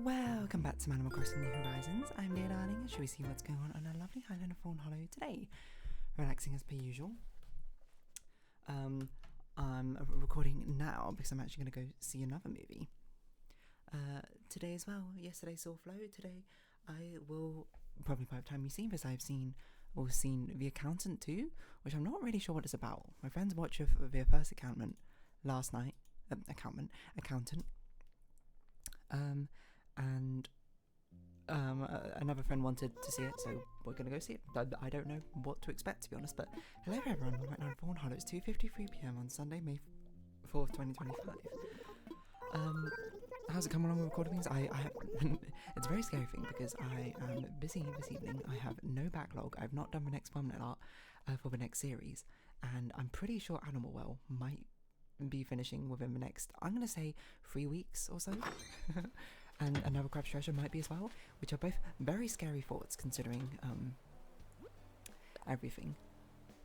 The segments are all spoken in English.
Welcome back to Animal Crossing New Horizons. I'm dear darling, and shall we see what's going on our lovely island of Fawnhallow today? Relaxing as per usual. I'm recording now because I'm actually going to go see another movie. Today as well. Yesterday saw Flow. Today I will, probably by the time you see this, I've seen The Accountant too, which I'm not really sure what it's about. My friends watched The First Accountant last night. Accountant. And another friend wanted to see it, so we're going to go see it. I don't know what to expect, to be honest, but hello everyone, we're right now in Fawnhallow. It's 2:53pm on Sunday, May 4th, 2025. How's it come along with recording things? It's a very scary thing because I am busy this evening. I have no backlog. I've not done the next thumbnail art for the next series, and I'm pretty sure Animal Well might be finishing within the next, I'm going to say 3 weeks or so. And another Crab's Treasure might be as well, which are both very scary thoughts considering everything.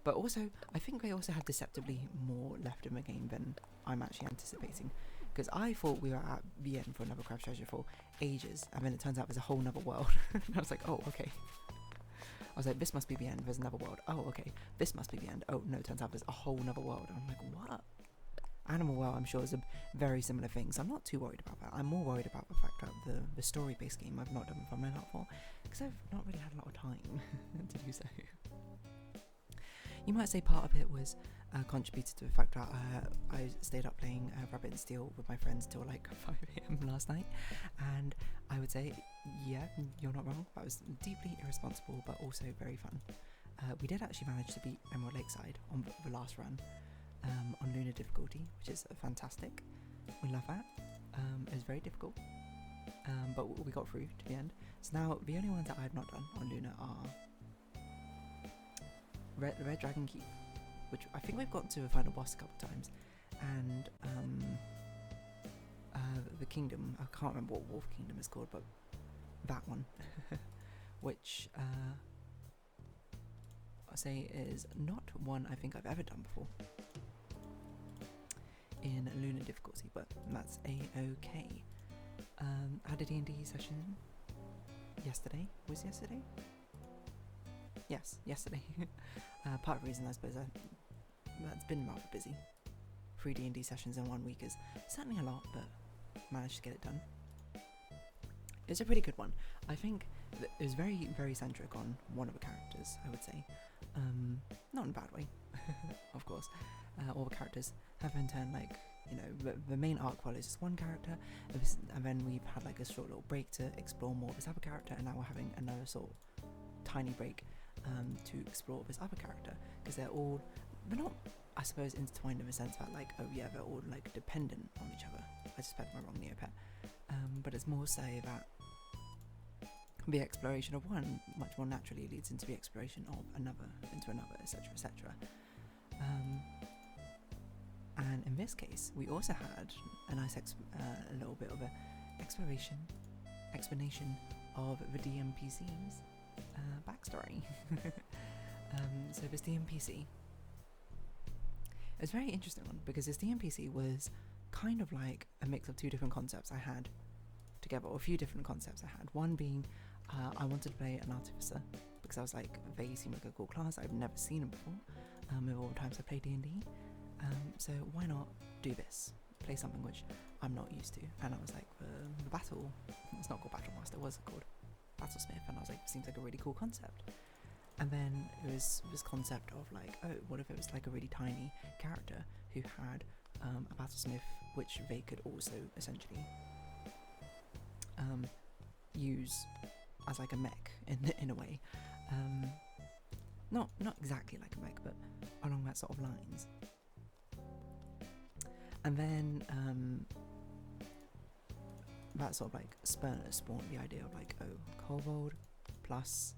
But also, I think they also have deceptively more left in the game than I'm actually anticipating. Because I thought we were at the end for another Crab's Treasure for ages, and then it turns out there's a whole nother world. And I was like, oh, okay. I was like, this must be the end, there's another world. Oh, okay, this must be the end. Oh, no, it turns out there's a whole nother world. And I'm like, what? Animal Well, I'm sure, is a very similar thing, so I'm not too worried about that. I'm more worried about the fact that the story-based game I've not done the thumbnail art for, because I've not really had a lot of time to do so. You might say part of it was contributed to the fact that I stayed up playing Rabbit and Steel with my friends till like 5 AM last night, and I would say, yeah, you're not wrong, that was deeply irresponsible but also very fun. We did actually manage to beat Emerald Lakeside on the last run, on Lunar difficulty, which is fantastic. We love that. It was very difficult, but we got through to the end. So now the only ones that I've not done on Lunar are Red Dragon Keep, which I think we've gotten to the final boss a couple of times, and the Kingdom. I can't remember what Wolf Kingdom is called, but that one, which I say is not one I think I've ever done before in Lunar difficulty, but that's a-okay. I had a D&D session yesterday. Was yesterday? Yes, yesterday. Part of the reason I suppose that's been rather busy. 3 D&D sessions in 1 week is certainly a lot, but managed to get it done. It's a pretty good one. I think it was very, very centric on one of the characters, I would say. Not in a bad way, of course. All the characters have in turn, like, you know, the main arc follows just one character, and then we've had like a short little break to explore more of this other character, and now we're having another sort of tiny break to explore this other character, because they're not, I suppose, intertwined in the sense that, like, oh yeah, they're all like dependent on each other. I just spelled my wrong Neopet. But it's more so that the exploration of one much more naturally leads into the exploration of another, into another, etc., etc. And in this case, we also had a nice a little bit of a explanation of the DMPC's backstory. So this DMPC, it's a very interesting one, because this DMPC was kind of like a mix of two different concepts I had together, or a few different concepts I had. One being, I wanted to play an artificer, because I was like, they seem like a cool class, I've never seen them before, with all the times I played D&D, so why not do this, play something which I'm not used to. And I was like, the battle, it's not called Battle Master, what's it called? Battlesmith. And I was like, seems like a really cool concept. And then it was this concept of like, oh, what if it was like a really tiny character who had a battlesmith, which they could also essentially use as like a mech in a way, not exactly like a mech, but along that sort of lines. And then that sort of like spawned the idea of like, oh, Kobold plus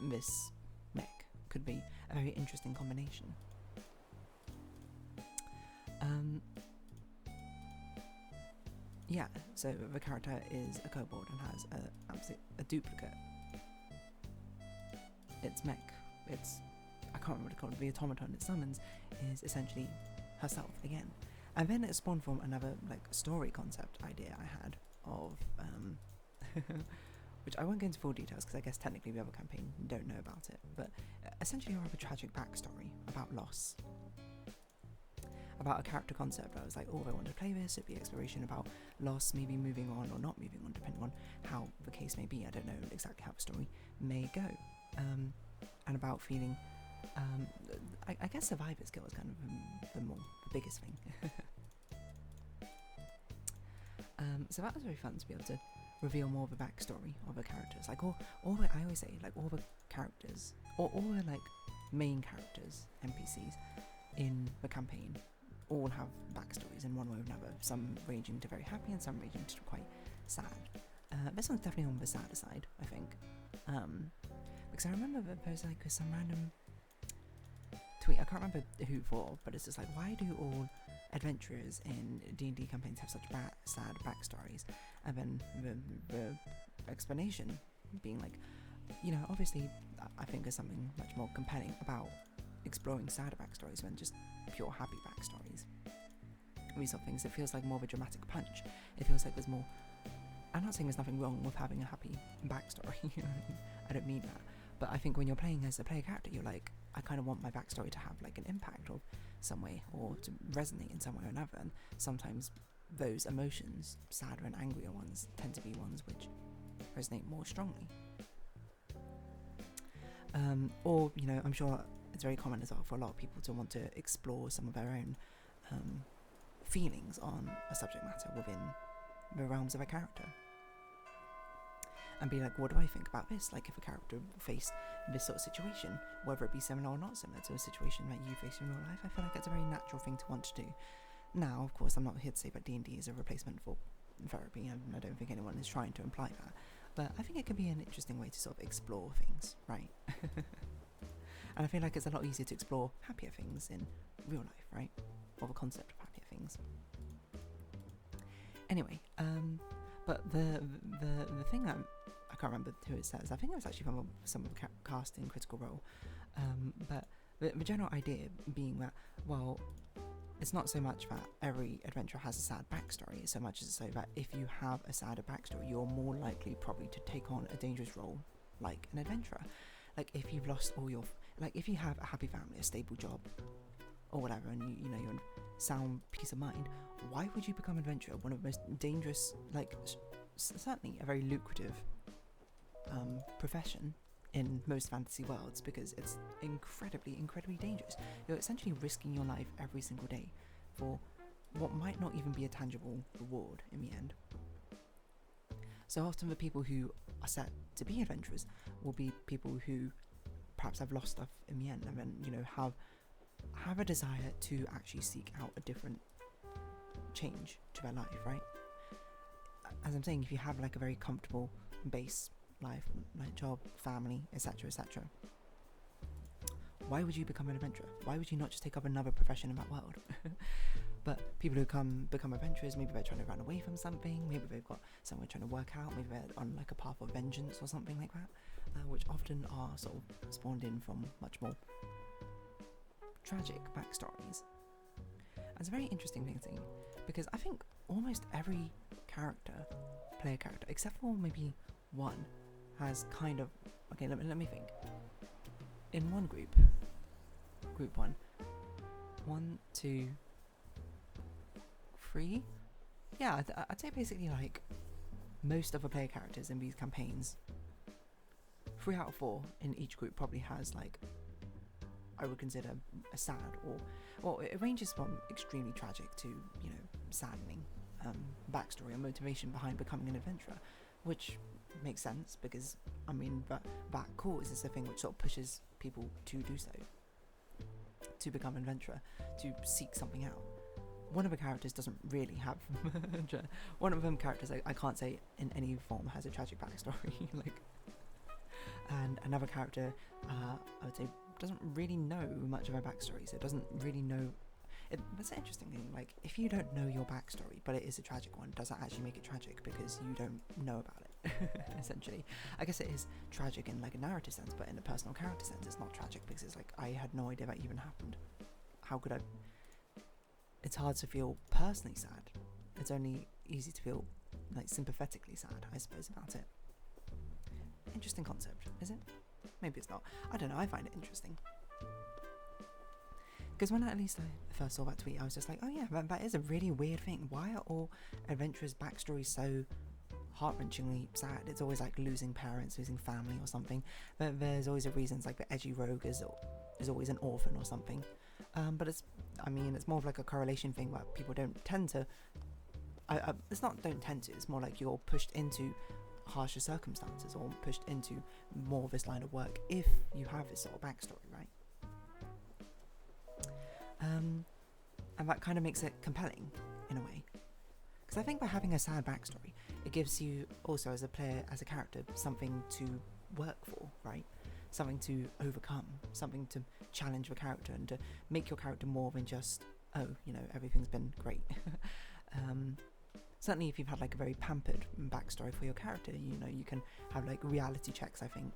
this mech could be a very interesting combination. Yeah, so the character is a kobold and has a duplicate. Its mech, I can't remember what it's called, the automaton it summons is essentially herself again. And then it spawned from another like story concept idea I had of which I won't go into full details because I guess technically the other campaign don't know about it, but essentially you have a tragic backstory about loss, about a character concept. I was like, oh, if I want to play this, it'd be exploration about loss, maybe moving on or not moving on, depending on how the case may be. I don't know exactly how the story may go, and about feeling I guess survivor's guilt is kind of the biggest thing. So that was very fun to be able to reveal more of the backstory of the characters. Like I always say, like all the characters, or all the like main characters, NPCs in the campaign, all have backstories in one way or another. Some ranging to very happy, and some ranging to quite sad. This one's definitely on the sadder side, I think, because I remember that there was like some random tweet, I can't remember who for, but it's just like, why do all adventurers in D&D campaigns have such sad backstories? And then the explanation being like, you know, obviously I think there's something much more compelling about exploring sadder backstories than just pure happy backstories. These sort of things, it feels like more of a dramatic punch. It feels like there's more. I'm not saying there's nothing wrong with having a happy backstory, you know, I don't mean that. But I think when you're playing as a player character, you're like, I kind of want my backstory to have like an impact of some way, or to resonate in some way or another. And sometimes those emotions, sadder and angrier ones, tend to be ones which resonate more strongly. Or, you know, I'm sure it's very common as well for a lot of people to want to explore some of their own feelings on a subject matter within the realms of a character. And be like, what do I think about this? Like, if a character faced this sort of situation, whether it be similar or not similar to a situation that you face in real life, I feel like it's a very natural thing to want to do. Now, of course, I'm not here to say that D&D is a replacement for therapy, and I don't think anyone is trying to imply that. But I think it can be an interesting way to sort of explore things, right? And I feel like it's a lot easier to explore happier things in real life, right? Or the concept of happier things. Anyway, but the thing that I can't remember who it says. I think it was actually from some of the cast in Critical Role. But the general idea being that, well, it's not so much that every adventurer has a sad backstory, so much as so that if you have a sadder backstory, you're more likely probably to take on a dangerous role like an adventurer. Like if you've lost all your, like if you have a happy family, a stable job, or whatever, and you know you're in sound peace of mind, why would you become an adventurer? One of the most dangerous, like certainly a very lucrative profession in most fantasy worlds, because it's incredibly dangerous. You're essentially risking your life every single day for what might not even be a tangible reward in the end. So often the people who are set to be adventurers will be people who perhaps have lost stuff in the end, and then, you know, have a desire to actually seek out a different change to their life, right? As I'm saying, if you have like a very comfortable base life, like job, family, etc., why would you become an adventurer? Why would you not just take up another profession in that world? But people who become adventurers, maybe they're trying to run away from something, maybe they've got somewhere trying to work out, maybe they're on like a path of vengeance or something like that, which often are sort of spawned in from much more tragic backstories. And it's a very interesting thing, because I think almost every player character, except for maybe one, has kind of, okay, let me think. In one group 1, 2, 3, yeah, I'd say basically like most of the player characters in these campaigns, 3 out of 4 in each group probably has like, I would consider a sad, or it ranges from extremely tragic to, you know, saddening backstory and motivation behind becoming an adventurer, which makes sense, because I mean that cause is the thing which sort of pushes people to do so, to become an adventurer, to seek something out. One of the characters doesn't really have one of them characters I can't say in any form has a tragic backstory like, and another character I would say doesn't really know much of a backstory, so it doesn't really know it. That's an interesting thing, like if you don't know your backstory but it is a tragic one, does that actually make it tragic because you don't know about it? Essentially, I guess it is tragic in like a narrative sense, but in a personal character sense it's not tragic, because it's like, I had no idea that even happened. How could I, it's hard to feel personally sad. It's only easy to feel like sympathetically sad, I suppose, about it. Interesting concept, is it? Maybe it's not. I don't know, I find it interesting. Because when at least I first saw that tweet, I was just like, oh yeah, that is a really weird thing. Why are all adventurers' backstories so heart-wrenchingly sad? It's always like losing parents, losing family or something. But there's always a reason. It's like the edgy rogue is always an orphan or something. But it's more of like a correlation thing where people don't tend to. It's not don't tend to. It's more like you're pushed into harsher circumstances or pushed into more of this line of work if you have this sort of backstory, right? And that kind of makes it compelling in a way, because I think by having a sad backstory, it gives you also as a player, as a character, something to work for, right? Something to overcome, something to challenge the character and to make your character more than just, oh, you know, everything's been great. Certainly if you've had like a very pampered backstory for your character, you know, you can have like reality checks, I think,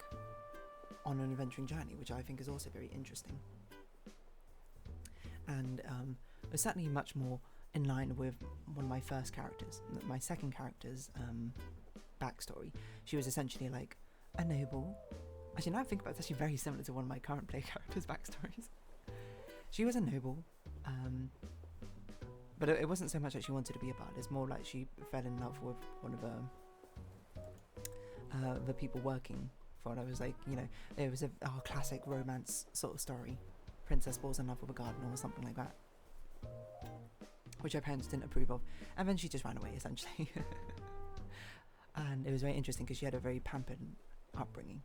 on an adventuring journey, which I think is also very interesting. And it's certainly much more in line with one of my first characters, my second character's backstory. She was essentially like a noble. Actually, now I think about it, it's actually very similar to one of my current play characters' backstories. She was a noble, but it wasn't so much that she wanted to be a bard. It's more like she fell in love with one of the people working for it. I was like, you know, it was a classic romance sort of story. Princess falls in love with a gardener or something like that, which her parents didn't approve of, and then she just ran away essentially. And it was very interesting because she had a very pampered upbringing,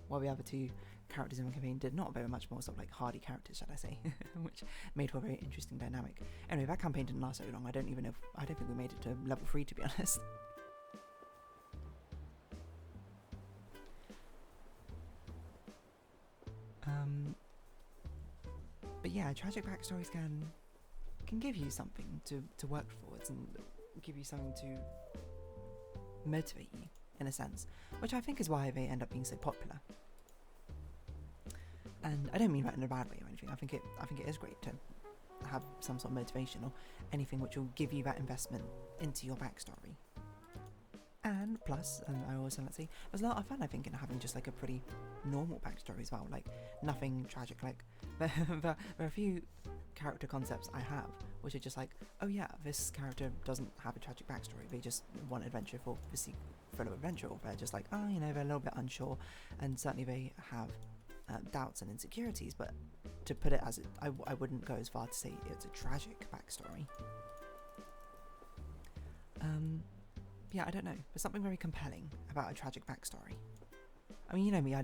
while the other two characters in the campaign did not, very much more sort of like hardy characters, shall I say, which made for a very interesting dynamic. Anyway, that campaign didn't last very long. I don't think we made it to level 3, to be honest. But yeah, tragic backstories can give you something to work towards and give you something to motivate you, in a sense, which I think is why they end up being so popular. And I don't mean that in a bad way or anything. I think it is great to have some sort of motivation or anything which will give you that investment into your backstory. And plus, and I also like to say, there's a lot of fun I think in having just like a pretty normal backstory as well, like nothing tragic. Like there are a few character concepts I have which are just like, oh yeah, this character doesn't have a tragic backstory, they just want adventure for the fellow adventure, or they're just like, oh, you know, they're a little bit unsure, and certainly they have doubts and insecurities, but to put it as it, I wouldn't go as far to say it's a tragic backstory. Yeah, I don't know. There's something very compelling about a tragic backstory. I mean, you know me,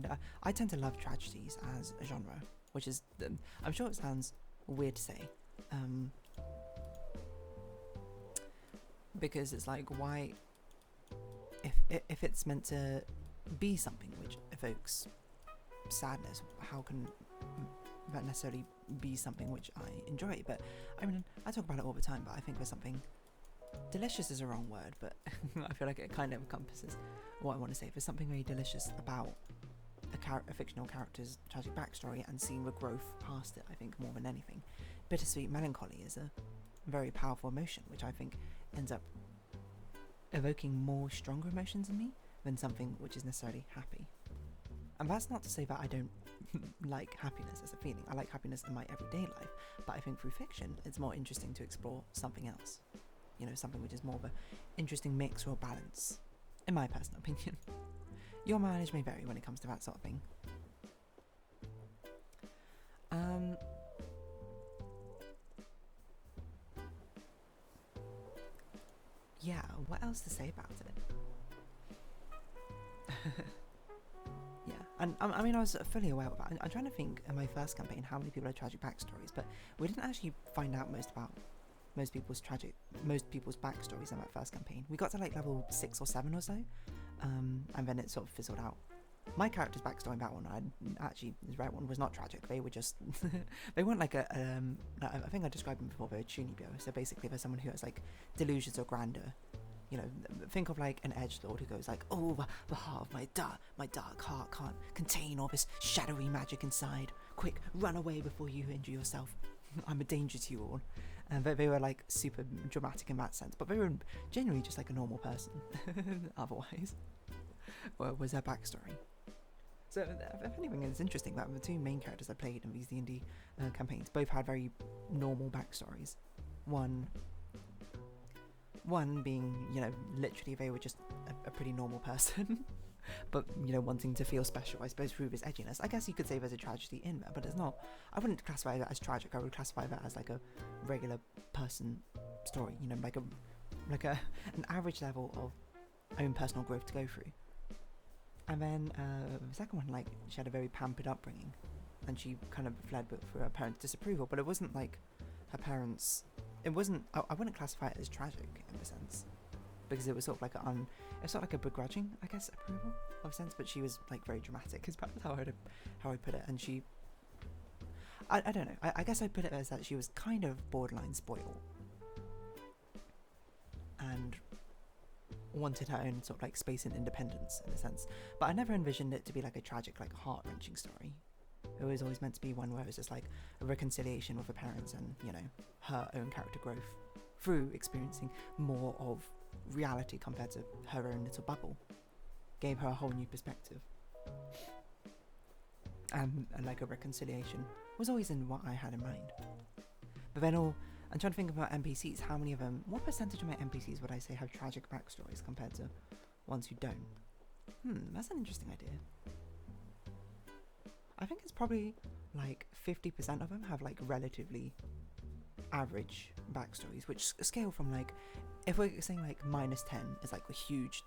I tend to love tragedies as a genre, which is, I'm sure it sounds weird to say, because it's like, why, if it's meant to be something which evokes sadness, how can that necessarily be something which I enjoy? But I mean, I talk about it all the time, but I think there's something, delicious is a wrong word, but I feel like it kind of encompasses what I want to say. There's something very delicious about a fictional character's tragic backstory and seeing the growth past it, I think, more than anything. Bittersweet melancholy is a very powerful emotion, which I think ends up evoking more stronger emotions in me than something which is necessarily happy. And that's not to say that I don't like happiness as a feeling. I like happiness in my everyday life, but I think through fiction it's more interesting to explore something else. You know, something which is more of an interesting mix or balance, in my personal opinion. Your mileage may vary when it comes to that sort of thing. Yeah, what else to say about it? Yeah, and I mean, I was fully aware of that. I'm trying to think in my first campaign how many people had tragic backstories, but we didn't actually find out most about most people's backstories in that first campaign. We got to like level 6 or 7 or so, and then it sort of fizzled out. My character's backstory in that one, the right one was not tragic. They were just, they weren't like I think I described them before, they're a Chunibyo. So basically they're someone who has like delusions or grandeur. You know, think of like an edgelord who goes like, oh, the heart of my dark heart can't contain all this shadowy magic inside. Quick, run away before you injure yourself. I'm a danger to you all. And they were like super dramatic in that sense, but they were genuinely just like a normal person otherwise. Was their backstory. So if anything, it's interesting that the two main characters I played in these D&D campaigns both had very normal backstories. One being, you know, literally they were just a pretty normal person, but, you know, wanting to feel special, I suppose, through this edginess. I guess you could say there's a tragedy in there, but it's not. I wouldn't classify that as tragic. I would classify that as like a regular person story, you know, like an average level of own personal growth to go through. And then the second one, like, she had a very pampered upbringing, and she kind of fled for her parents' disapproval, but it wasn't like her parents. It wasn't. I wouldn't classify it as tragic in a sense, because it was sort of like it's sort of like a begrudging, I guess, approval of a sense. But she was like very dramatic, because that's how I put it. And she, I don't know. I guess I put it as that she was kind of borderline spoiled, and wanted her own sort of like space and independence in a sense. But I never envisioned it to be like a tragic, like heart-wrenching story. It was always meant to be one where it was just like a reconciliation with her parents and, you know, her own character growth through experiencing more of reality compared to her own little bubble. Gave her a whole new perspective. And like a reconciliation was always in what I had in mind. But then I'm trying to think about NPCs. How many of them, what percentage of my NPCs would I say have tragic backstories compared to ones who don't? That's an interesting idea. I think it's probably like 50% of them have like relatively average backstories, which scale from like, if we're saying like -10 is like a huge,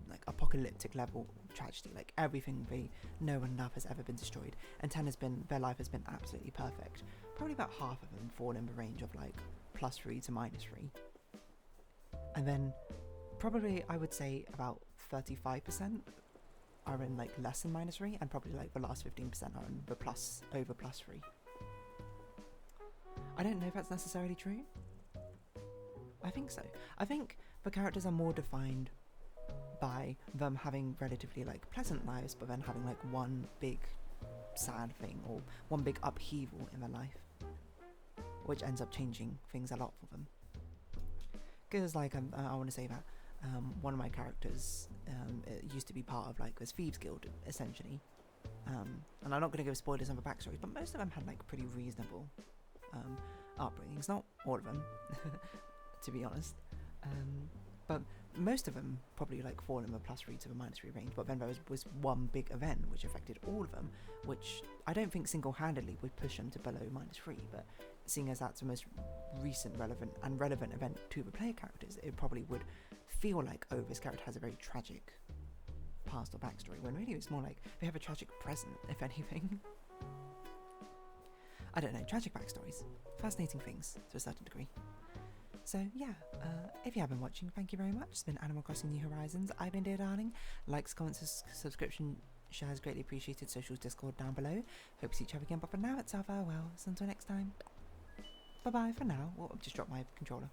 like apocalyptic level tragedy, like everything they know and love has ever been destroyed, and 10 has been, their life has been absolutely perfect. Probably about half of them fall in the range of like +3 to -3. And then probably I would say about 35% are in like less than -3, and probably like the last 15% are in the over +3. I don't know if that's necessarily true. I think so. I think the characters are more defined by them having relatively like pleasant lives, but then having like one big sad thing or one big upheaval in their life, which ends up changing things a lot for them. Because like I want to say that one of my characters it used to be part of like this thieves guild essentially, and I'm not going to give spoilers on the backstories, but most of them had like pretty reasonable upbringings. Not all of them, to be honest, but most of them probably like fall in the +3 to the -3 range. But then there was one big event which affected all of them, which I don't think single-handedly would push them to below -3, but seeing as that's the most recent relevant event to the player characters, it probably would feel like, oh, this character has a very tragic past or backstory, when really it's more like they have a tragic present, if anything. I don't know, tragic backstories, fascinating things to a certain degree. So yeah, if you have been watching, thank you very much. It's been Animal Crossing New Horizons. I've been Dear Darling. Likes, comments, subscription, shares greatly appreciated. Socials, Discord down below. Hope to see each other again, but for now it's our farewell. So until next time, bye bye for now. Well, I've just dropped my controller.